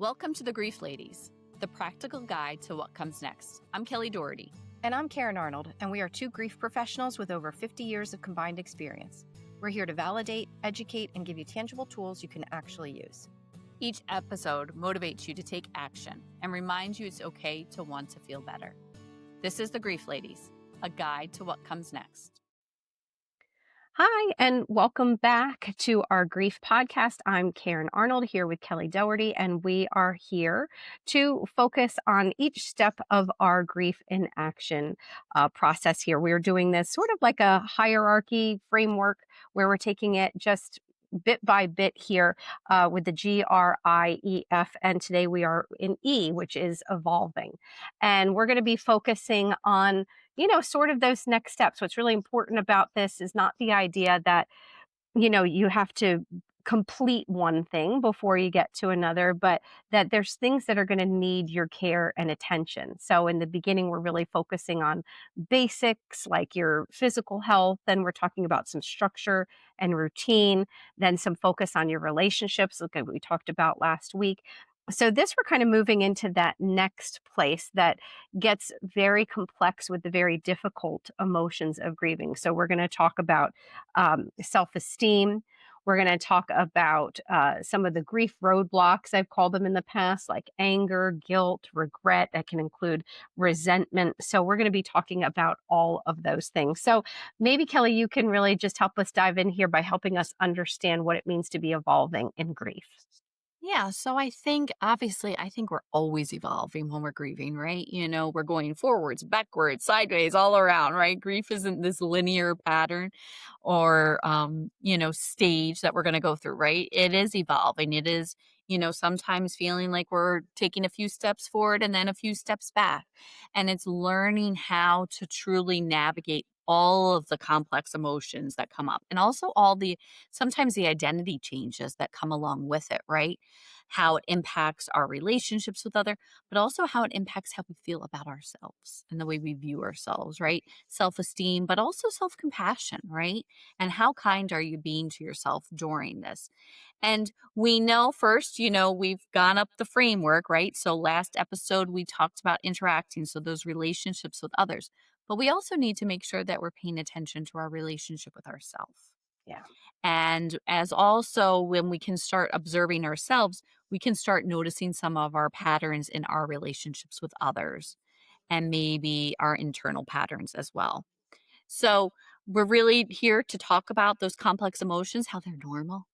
Welcome to the Grief Ladies, the practical guide to what comes next. I'm Kelly Daugherty. And I'm Karyn Arnold, and we are two grief professionals with over 50 years of combined experience. We're here to validate, educate, and give you tangible tools you can actually use. Each episode motivates you to take action and reminds you it's okay to want to feel better. This is the Grief Ladies, a guide to what comes next. Hi, and welcome back to our grief podcast. I'm Karyn Arnold here with Kelly Daugherty, and we are here to focus on each step of our grief in action process here. We're doing this sort of like a hierarchy framework where we're taking it just bit by bit here with the G.R.I.E.F. And today we are in E, which is evolving. And we're going to be focusing on sort of those next steps. What's really important about this is not the idea that, you have to complete one thing before you get to another, but that there's things that are going to need your care and attention. So in the beginning, we're really focusing on basics like your physical health. Then we're talking about some structure and routine, then some focus on your relationships, like we talked about last week. So this, we're kind of moving into that next place that gets very complex with the very difficult emotions of grieving. So we're going to talk about self-esteem. We're going to talk about some of the grief roadblocks, I've called them in the past, like anger, guilt, regret. That can include resentment. So we're going to be talking about all of those things. So maybe, Kelly, you can really just help us dive in here by helping us understand what it means to be evolving in grief. Yeah, so I think we're always evolving when we're grieving, right? We're going forwards, backwards, sideways, all around, right? Grief isn't this linear pattern or, stage that we're going to go through, right? It is evolving. It is, sometimes feeling like we're taking a few steps forward and then a few steps back. And it's learning how to truly navigate all of the complex emotions that come up and also sometimes the identity changes that come along with it, right? How it impacts our relationships with other, but also how it impacts how we feel about ourselves and the way we view ourselves, right? Self-esteem, but also self-compassion, right? And how kind are you being to yourself during this? And we know first, we've gone up the framework, right? So last episode, we talked about interacting. So those relationships with others. But we also need to make sure that we're paying attention to our relationship with ourselves. Yeah. And as also when we can start observing ourselves, we can start noticing some of our patterns in our relationships with others and maybe our internal patterns as well. So we're really here to talk about those complex emotions, how they're normal.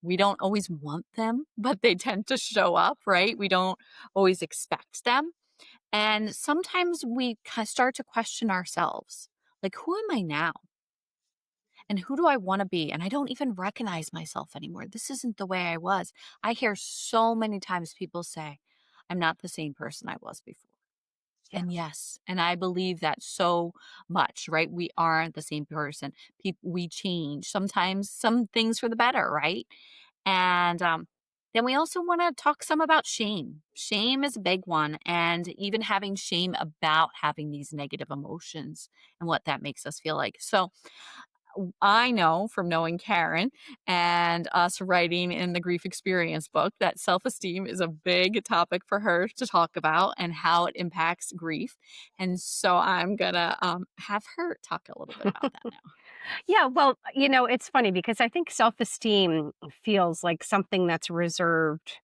We don't always want them, but they tend to show up, right? We don't always expect them. And sometimes we start to question ourselves, like, who am I now? And who do I want to be? And I don't even recognize myself anymore. This isn't the way I was. I hear so many times people say, I'm not the same person I was before. Yeah. And yes, and I believe that so much, right? We aren't the same person. We change. Sometimes some things for the better, right? And then we also want to talk some about shame. Shame is a big one, and even having shame about having these negative emotions and what that makes us feel like. So I know from knowing Karyn and us writing in the grief experience book that self-esteem is a big topic for her to talk about and how it impacts grief. And so I'm going to have her talk a little bit about that now. Yeah, well, it's funny because I think self-esteem feels like something that's reserved,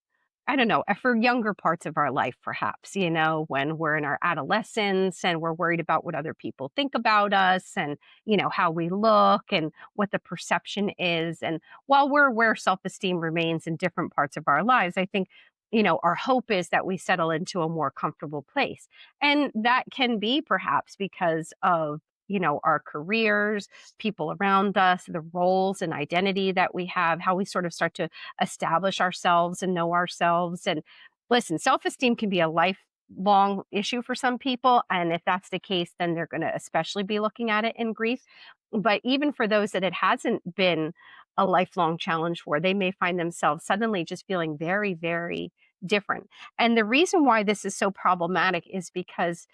I don't know, for younger parts of our life, perhaps, when we're in our adolescence and we're worried about what other people think about us and, how we look and what the perception is. And while we're aware self-esteem remains in different parts of our lives, I think, our hope is that we settle into a more comfortable place. And that can be perhaps because of our careers, people around us, the roles and identity that we have, how we sort of start to establish ourselves and know ourselves. And listen, self-esteem can be a lifelong issue for some people. And if that's the case, then they're going to especially be looking at it in grief. But even for those that it hasn't been a lifelong challenge for, they may find themselves suddenly just feeling very, very different. And the reason why this is so problematic is because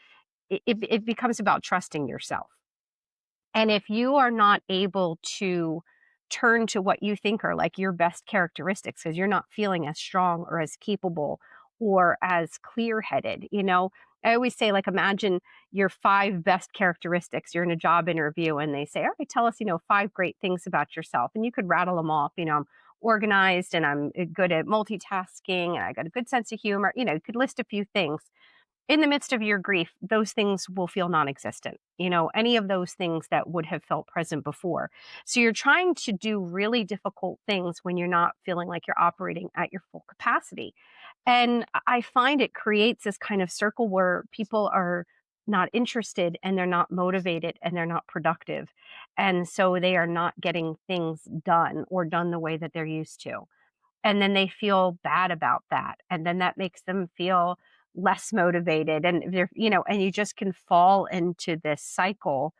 it becomes about trusting yourself. And if you are not able to turn to what you think are like your best characteristics because you're not feeling as strong or as capable or as clear headed. I always say, like, imagine your five best characteristics. You're in a job interview and they say, all right, tell us, five great things about yourself. And you could rattle them off. I'm organized and I'm good at multitasking and I got a good sense of humor. You could list a few things in the midst of your grief, those things will feel non existent, any of those things that would have felt present before. So you're trying to do really difficult things when you're not feeling like you're operating at your full capacity. And I find it creates this kind of circle where people are not interested and they're not motivated and they're not productive. And so they are not getting things done or done the way that they're used to, and then they feel bad about that, and then that makes them feel less motivated, and and you just can fall into this cycle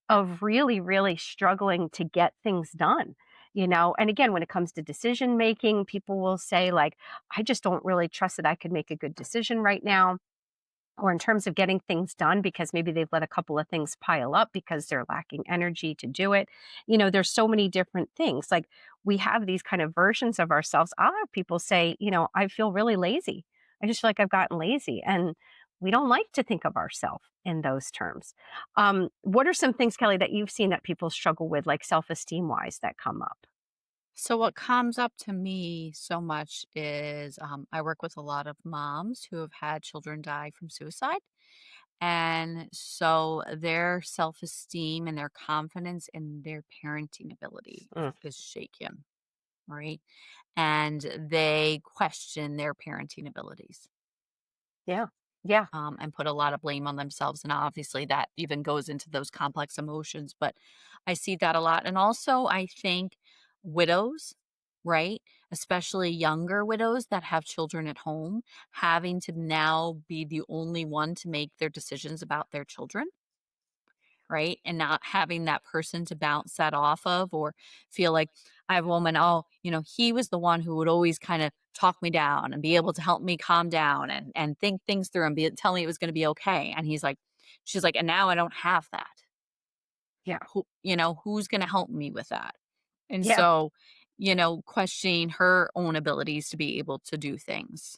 of really really struggling to get things done. And again, when it comes to decision making, people will say, like, I just don't really trust that I could make a good decision right now, or in terms of getting things done, because maybe they've let a couple of things pile up because they're lacking energy to do it. There's so many different things. Like, we have these kind of versions of ourselves. I'll have people say, I feel really lazy. I just feel like I've gotten lazy. And we don't like to think of ourselves in those terms. What are some things, Kelly, that you've seen that people struggle with, like self esteem wise, that come up? So what comes up to me so much is I work with a lot of moms who have had children die from suicide. And so their self-esteem and their confidence in their parenting ability Mm, is shaken, right? And they question their parenting abilities, yeah. Yeah. and put a lot of blame on themselves. And obviously, that even goes into those complex emotions. But I see that a lot. And also, I think widows, right? Especially younger widows that have children at home, having to now be the only one to make their decisions about their children, right? And not having that person to bounce that off of, or feel like I have a woman, oh, he was the one who would always kind of talk me down and be able to help me calm down and think things through and tell me it was going to be okay. And she's like, and now I don't have that. Yeah. Who's going to help me with that? And Yeah. so, questioning her own abilities to be able to do things.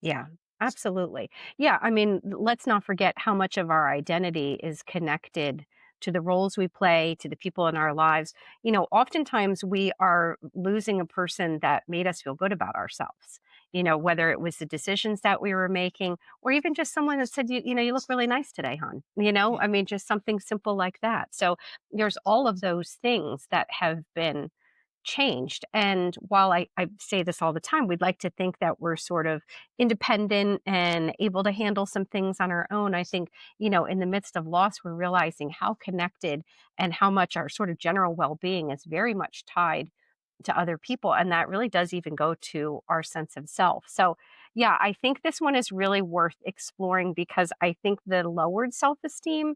Yeah, absolutely. Yeah, I mean, let's not forget how much of our identity is connected to the roles we play, to the people in our lives. Oftentimes we are losing a person that made us feel good about ourselves. Whether it was the decisions that we were making, or even just someone that said, you look really nice today, hon. Yeah. I mean, just something simple like that. So there's all of those things that have been changed. And while I say this all the time, we'd like to think that we're sort of independent and able to handle some things on our own. I think, in the midst of loss, we're realizing how connected and how much our sort of general well being is very much tied to other people. And that really does even go to our sense of self. So, yeah, I think this one is really worth exploring because I think the lowered self esteem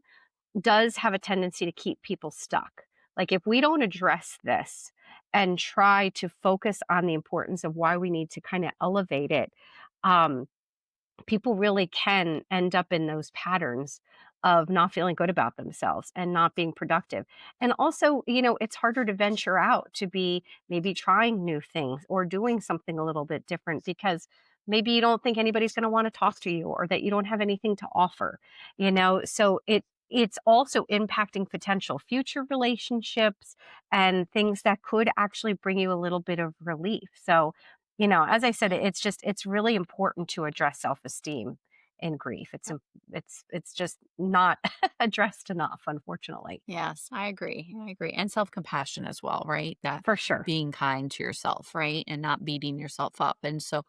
does have a tendency to keep people stuck. Like, if we don't address this and try to focus on the importance of why we need to kind of elevate it, um, people really can end up in those patterns of not feeling good about themselves and not being productive. And also, it's harder to venture out to be maybe trying new things or doing something a little bit different because maybe you don't think anybody's going to want to talk to you or that you don't have anything to offer. So it's also impacting potential future relationships and things that could actually bring you a little bit of relief. So, as I said, it's really important to address self-esteem in grief. It's just not addressed enough, unfortunately. Yes, I agree. I agree. And self-compassion as well, right? That For sure. being kind to yourself, right? And not beating yourself up. And so,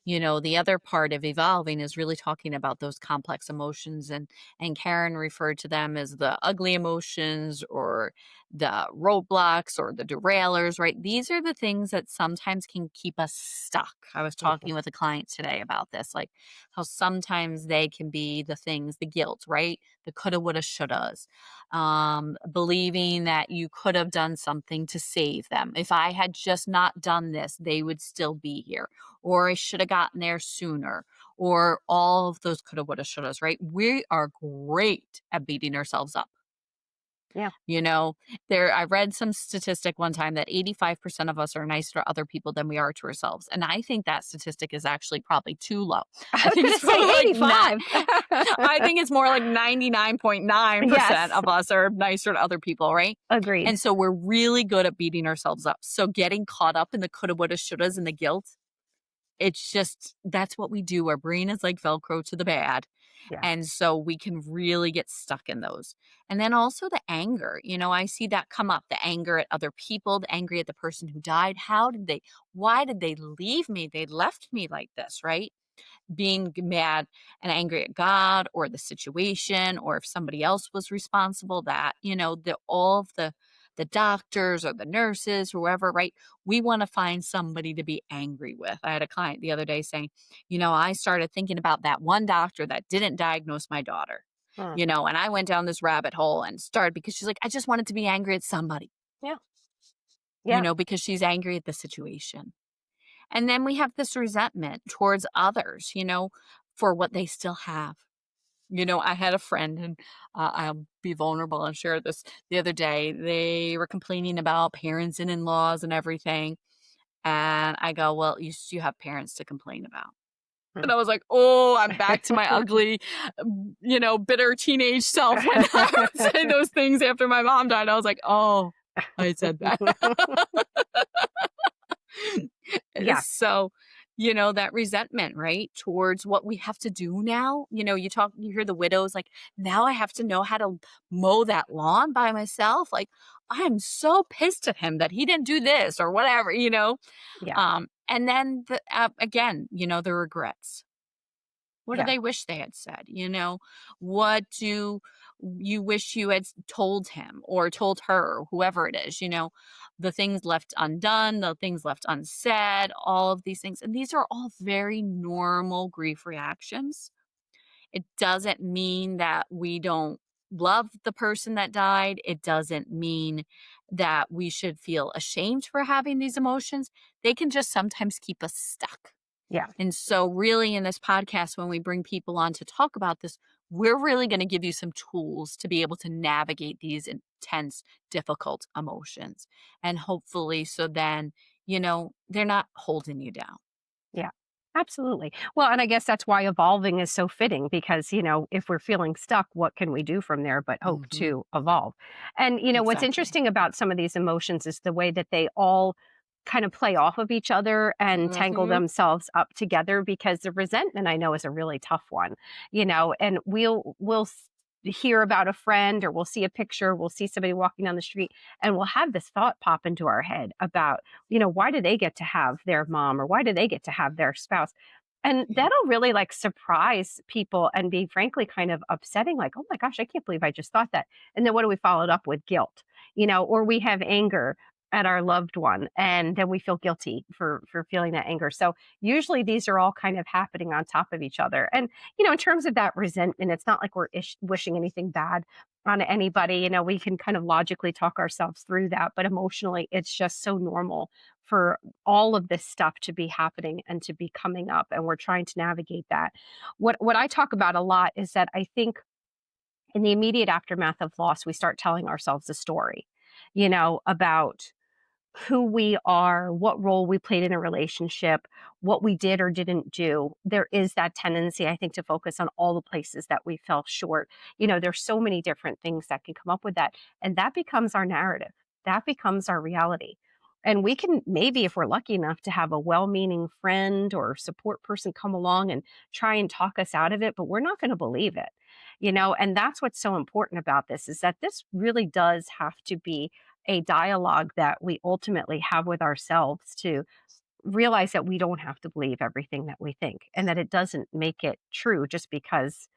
the other part of evolving is really talking about those complex emotions, and Karen referred to them as the ugly emotions or the roadblocks or the derailers, right? These are the things that sometimes can keep us stuck. I was Mhm. talking with a client today about this, like how sometimes they can be the things, the guilt, right? The coulda, woulda, shouldas, believing that you could have done something to save them. If I had just not done this, they would still be here, or I should have gotten there sooner, or all of those coulda, woulda, shouldas, right? We are great at beating ourselves up. Yeah. You know, I read some statistic one time that 85% of us are nicer to other people than we are to ourselves. And I think that statistic is actually probably too low. I I was think gonna it's say probably like not 85. I think it's more like 99.9% Yes, of us are nicer to other people, right? agreed. And so we're really good at beating ourselves up. So getting caught up in the coulda, woulda, shouldas and the guilt, it's just that's what we do. Our brain is like Velcro to the bad. Yeah. And so we can really get stuck in those. And then also the anger. I see that come up, the anger at other people, the angry at the person who died. Why did they leave me? They left me like this, right? Being mad and angry at God or the situation or if somebody else was responsible, that, all of the doctors or the nurses, whoever, right? We want to find somebody to be angry with. I had a client the other day saying, I started thinking about that one doctor that didn't diagnose my daughter, Mm. and I went down this rabbit hole and started because she's like, I just wanted to be angry at somebody, Yeah. Yeah. because she's angry at the situation. And then we have this resentment towards others, for what they still have. I had a friend, and I'll be vulnerable and share this. The other day, they were complaining about parents and in laws and everything. And I go, well, you have parents to complain about. And Mm. I was like, oh, I'm back to my ugly, bitter teenage self when I would say those things after my mom died. I was like, oh, I said that. Yeah. So, that resentment, right, towards what we have to do now. You hear the widows like, now I have to know how to mow that lawn by myself. Like, I am so pissed at him that he didn't do this or whatever. Yeah. And then again, the regrets. What do Yeah. they wish they had said? What do you wish you had told him or told her, whoever it is, the things left undone, the things left unsaid, all of these things. And these are all very normal grief reactions. It doesn't mean that we don't love the person that died. It doesn't mean that we should feel ashamed for having these emotions. They can just sometimes keep us stuck. Yeah. And so, really, in this podcast, when we bring people on to talk about this, we're really going to give you some tools to be able to navigate these intense, difficult emotions. And hopefully, so then, they're not holding you down. Yeah, absolutely. Well, and I guess that's why evolving is so fitting because, if we're feeling stuck, what can we do from there but hope Hmm. to evolve? And, what's Exactly. interesting about some of these emotions is the way that they all kind of play off of each other and tangle Hmm. themselves up together because the resentment I know is a really tough one, and we'll hear about a friend or we'll see a picture, we'll see somebody walking down the street and we'll have this thought pop into our head about why do they get to have their mom or why do they get to have their spouse? And Yeah. that'll really like surprise people and be frankly kind of upsetting, like, oh my gosh, I can't believe I just thought that. And then what do we follow it up with? Guilt, or we have anger at our loved one and then we feel guilty for feeling that anger. So usually these are all kind of happening on top of each other. And in terms of that resentment, it's not like we're wishing anything bad on anybody. We can kind of logically talk ourselves through that, but emotionally it's just so normal for all of this stuff to be happening and to be coming up, and we're trying to navigate that. What I talk about a lot is that I think in the immediate aftermath of loss we start telling ourselves a story, about who we are, what role we played in a relationship, what we did or didn't do. There is that tendency, I think, to focus on all the places that we fell short. There's so many different things that can come up with that. And that becomes our narrative, that becomes our reality. And we can maybe, if we're lucky enough to have a well meaning friend or support person come along and try and talk us out of it, but we're not going to believe it. And that's what's so important about this is that this really does have to be a dialogue that we ultimately have with ourselves to realize that we don't have to believe everything that we think and that it doesn't make it true just because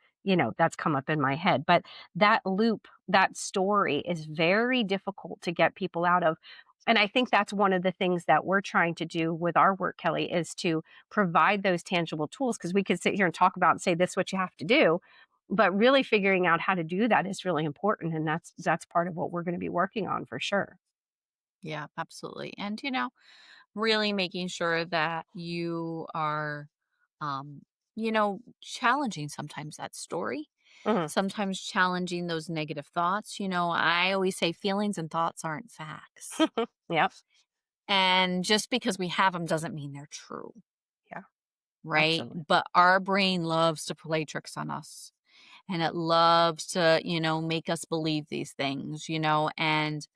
that's come up in my head. But that loop, that story is very difficult to get people out of. And I think that's one of the things that we're trying to do with our work, Kelly, is to provide those tangible tools because we could sit here and talk about and say this is what you have to do, but really figuring out how to do that is really important, and that's part of what we're going to be working on for sure. Yeah, absolutely. And, really making sure that you are, challenging sometimes that story. Mhm. sometimes challenging those negative thoughts. I always say feelings and thoughts aren't facts. Yep. And just because we have them doesn't mean they're true, Yeah, right? absolutely. But our brain loves to play tricks on us, and it loves to, make us believe these things, and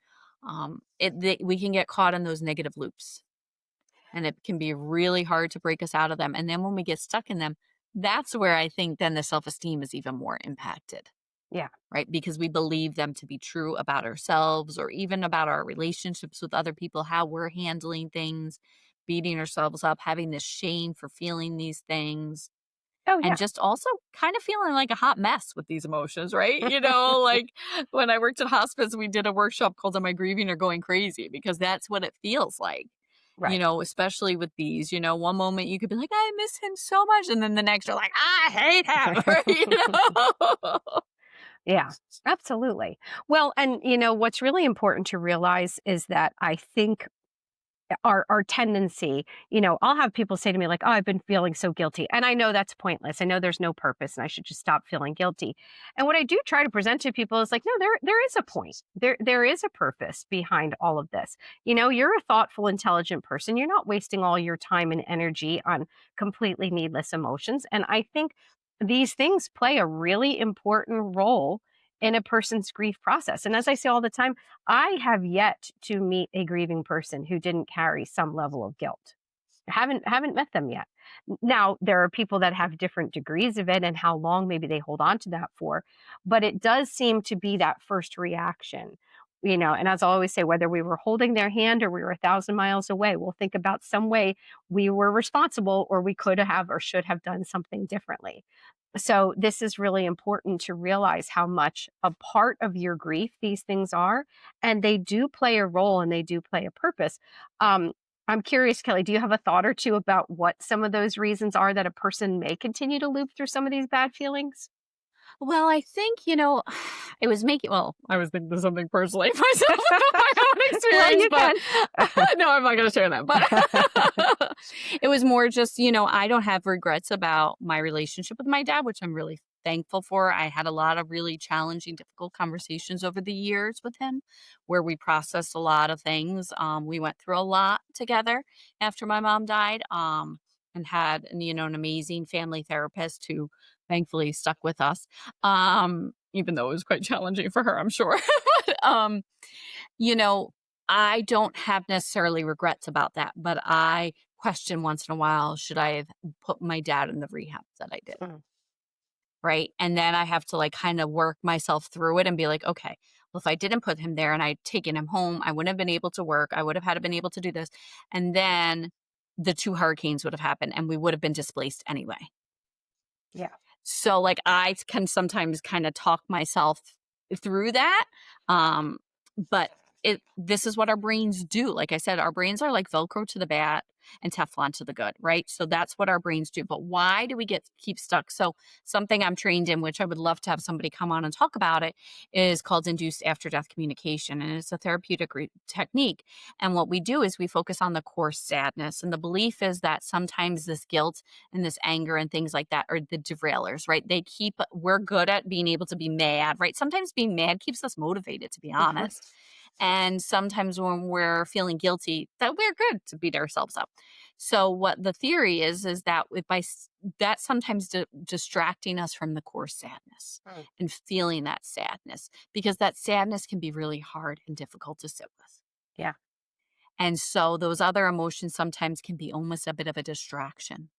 we can get caught in those negative loops, and it can be really hard to break us out of them. And then when we get stuck in them, that's where I think then the self esteem is even more impacted, Yeah. right? Because we believe them to be true about ourselves or even about our relationships with other people, how we're handling things, beating ourselves up, having this shame for feeling these things. Oh, And yeah. just also kind of feeling like a hot mess with these emotions, right? Like when I worked at hospice, we did a workshop called Am I Grieving or Going Crazy? Because that's what it feels like, Right. especially with these. One moment you could be like, I miss him so much. And then the next you're like, I hate him, right? Yeah, absolutely. Well, and what's really important to realize is that I think our tendency, I'll have people say to me like, "Oh, I've been feeling so guilty." And I know that's pointless. I know there's no purpose and I should just stop feeling guilty. And what I do try to present to people is like, "No, there is a point. There is a purpose behind all of this. You're a thoughtful, intelligent person. You're not wasting all your time and energy on completely needless emotions." And I think these things play a really important role in a person's grief process. And as I say all the time, I have yet to meet a grieving person who didn't carry some level of guilt. Haven't met them yet. Now, there are people that have different degrees of it and how long maybe they hold on to that for, but it does seem to be that first reaction. And as I always say, whether we were holding their hand or we were 1,000 miles away, we'll think about some way we were responsible or we could have or should have done something differently. So, this is really important to realize how much a part of your grief these things are, and they do play a role and they do play a purpose. Um, I'm curious, Kelly, do you have a thought or two about what some of those reasons are that a person may continue to loop through some of these bad feelings? Well, I think, it was making well, I was thinking of something personally myself about my own Well, experience, you but can. no, I'm not gonna share that. But it was more just, I don't have regrets about my relationship with my dad, which I'm really thankful for. I had a lot of really challenging, difficult conversations over the years with him where we processed a lot of things. We went through a lot together after my mom died. And had, an amazing family therapist who thankfully stuck with us. Even though it was quite challenging for her, I'm sure. But, you know, I don't have necessarily regrets about that, but I question once in a while, should I have put my dad in the rehab that I did? Mm, Right. And then I have to like kind of work myself through it and be like, okay, well, if I didn't put him there and I'd taken him home, I wouldn't have been able to work. I would have had been able to do this. And then the two hurricanes would have happened and we would have been displaced anyway. yeah. So, like, I can sometimes kinda talk myself through that, um, but this is what our brains do. Like I said, our brains are like Velcro to the bad and Teflon to the good, right? So that's what our brains do. But why do we keep stuck? So something I'm trained in, which I would love to have somebody come on and talk about it, is called induced after death communication, and it's a therapeutic technique. And what we do is we focus on the core sadness, and the belief is that sometimes this guilt and this anger and things like that are the derailers, right? We're good at being able to be mad, right? Sometimes being mad keeps us motivated, to be Mhm. honest. And sometimes when we're feeling guilty, that we're good to beat ourselves up. So what the theory is that that sometimes distracting us from the core sadness Mm, and feeling that sadness, because that sadness can be really hard and difficult to sit with. yeah. And so those other emotions sometimes can be almost a bit of a distraction.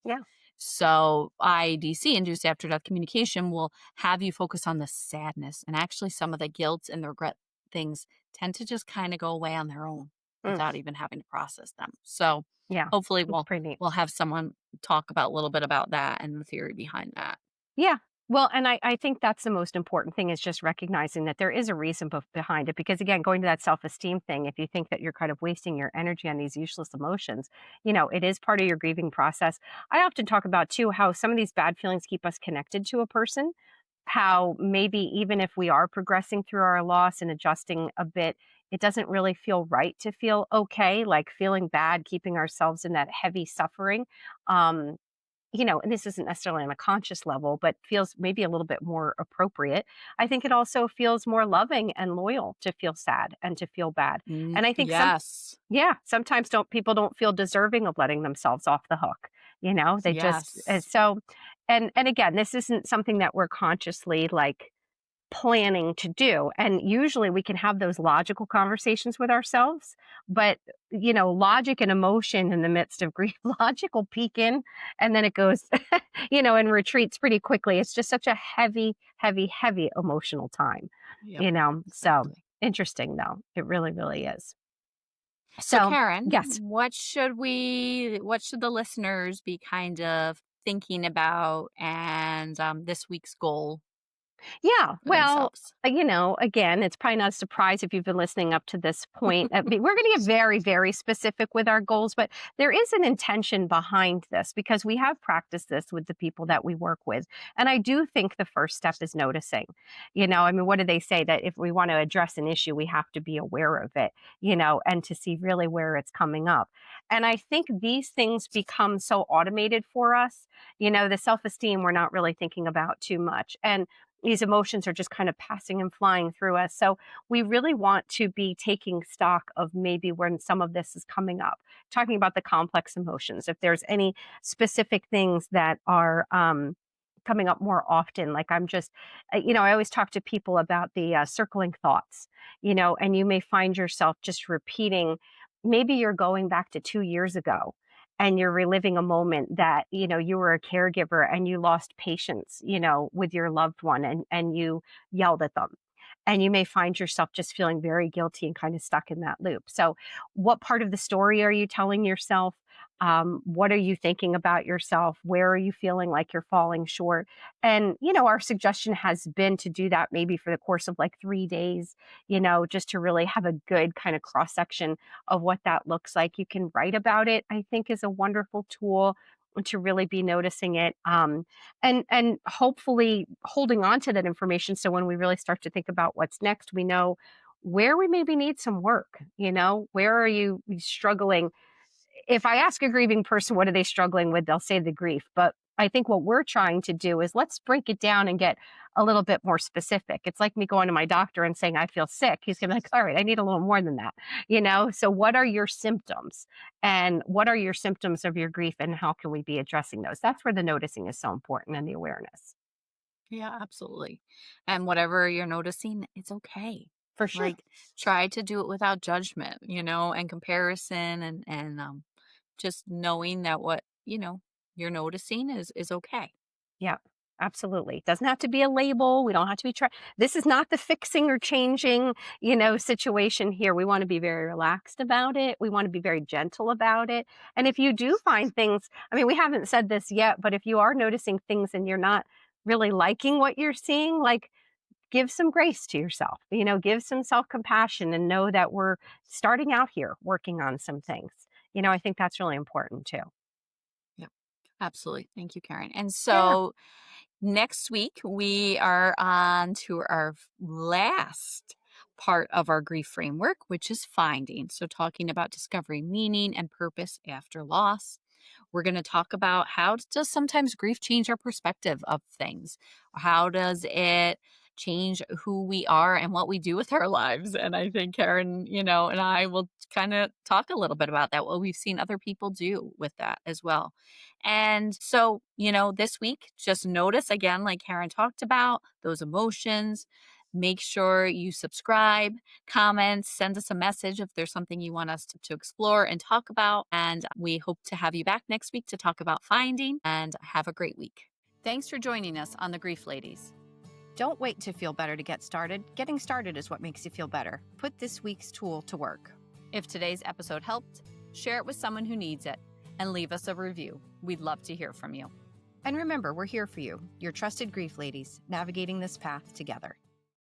Yeah. So IDC, induced after death communication, will have you focus on the sadness, and actually some of the guilt and the regret things tend to just kind of go away on their own Mm, without even having to process them. So yeah. hopefully It's we'll pretty neat. we'll have someone talk about a little bit about that and the theory behind that. Yeah. Well, and I think that's the most important thing is just recognizing that there is a reason behind it. Because again, going to that self esteem thing, if you think that you're kind of wasting your energy on these useless emotions, it is part of your grieving process. I often talk about too how some of these bad feelings keep us connected to a person, how maybe even if we are progressing through our loss and adjusting a bit, it doesn't really feel right to feel okay, like feeling bad, keeping ourselves in that heavy suffering. Um, and this isn't necessarily on a conscious level, but feels maybe a little bit more appropriate. I think it also feels more loving and loyal to feel sad and to feel bad. And I think Yes. yeah, sometimes people don't feel deserving of letting themselves off the hook. They just, and Yes. so, and again, this isn't something that we're consciously like planning to do. And usually we can have those logical conversations with ourselves, but logic and emotion in the midst of grief, logic will peek in and then it goes, and retreats pretty quickly. It's just such a heavy, heavy, heavy emotional time, Yep. So Exactly. interesting though. It really, really is. So So, Karen, yes. what should the listeners be kind of thinking about and this week's goal Yeah. for Well, themselves? again, it's probably not a surprise if you've been listening up to this point. We're going to get very, very specific with our goals, but there is an intention behind this because we have practiced this with the people that we work with. And I do think the first step is noticing. I mean, what do they say? That if we want to address an issue, we have to be aware of it, and to see really where it's coming up. And I think these things become so automated for us. The self esteem, we're not really thinking about too much. And these emotions are just kind of passing and flying through us. So we really want to be taking stock of maybe when some of this is coming up, talking about the complex emotions. If there's any specific things that are coming up more often, like I always talk to people about the circling thoughts, and you may find yourself just repeating, maybe you're going back to 2 years ago and you're reliving a moment that you were a caregiver and you lost patience with your loved one and you yelled at them, and you may find yourself just feeling very guilty and kind of stuck in that loop. So what part of the story are you telling yourself? What are you thinking about yourself? Where are you feeling like you're falling short? And our suggestion has been to do that maybe for the course of like 3 days, just to really have a good kind of cross section of what that looks like. You can write about it, I think, is a wonderful tool to really be noticing it, and hopefully holding on to that information, so when we really start to think about what's next, we know where we maybe need some work. Where are you struggling? If I ask a grieving person, what are they struggling with? They'll say the grief. But I think what we're trying to do is let's break it down and get a little bit more specific. It's like me going to my doctor and saying, I feel sick. He's going to be like, all right, I need a little more than that. So what are your symptoms? And what are your symptoms of your grief? And how can we be addressing those? That's where the noticing is so important and the awareness. Yeah, absolutely. And whatever you're noticing, it's okay. For sure. Like try to do it without judgment, and comparison and just knowing that what, you're noticing is okay. Yeah, absolutely. Doesn't have to be a label. We don't have to be trying. This is not the fixing or changing, situation here. We want to be very relaxed about it. We want to be very gentle about it. And if you do find things, I mean, we haven't said this yet, but if you are noticing things and you're not really liking what you're seeing, like give some grace to yourself, give some self compassion and know that we're starting out here working on some things. I think that's really important too. Yeah. Absolutely. Thank you, Karen. And Yeah. so next week, we are on to our last part of our grief framework, which is finding. So, talking about discovering meaning and purpose after loss. We're going to talk about how does sometimes grief change our perspective of things? How does it change who we are and what we do with our lives? And I think Karen, and I will kind of talk a little bit about that, what we've seen other people do with that as well. And so, this week, just notice again, like Karen talked about, those emotions. Make sure you subscribe, comment, send us a message if there's something you want us to explore and talk about. And we hope to have you back next week to talk about finding, and have a great week. Thanks for joining us on The Grief Ladies. Don't wait to feel better to get started. Getting started is what makes you feel better. Put this week's tool to work. If today's episode helped, share it with someone who needs it and leave us a review. We'd love to hear from you. And remember, we're here for you, your trusted grief ladies, navigating this path together.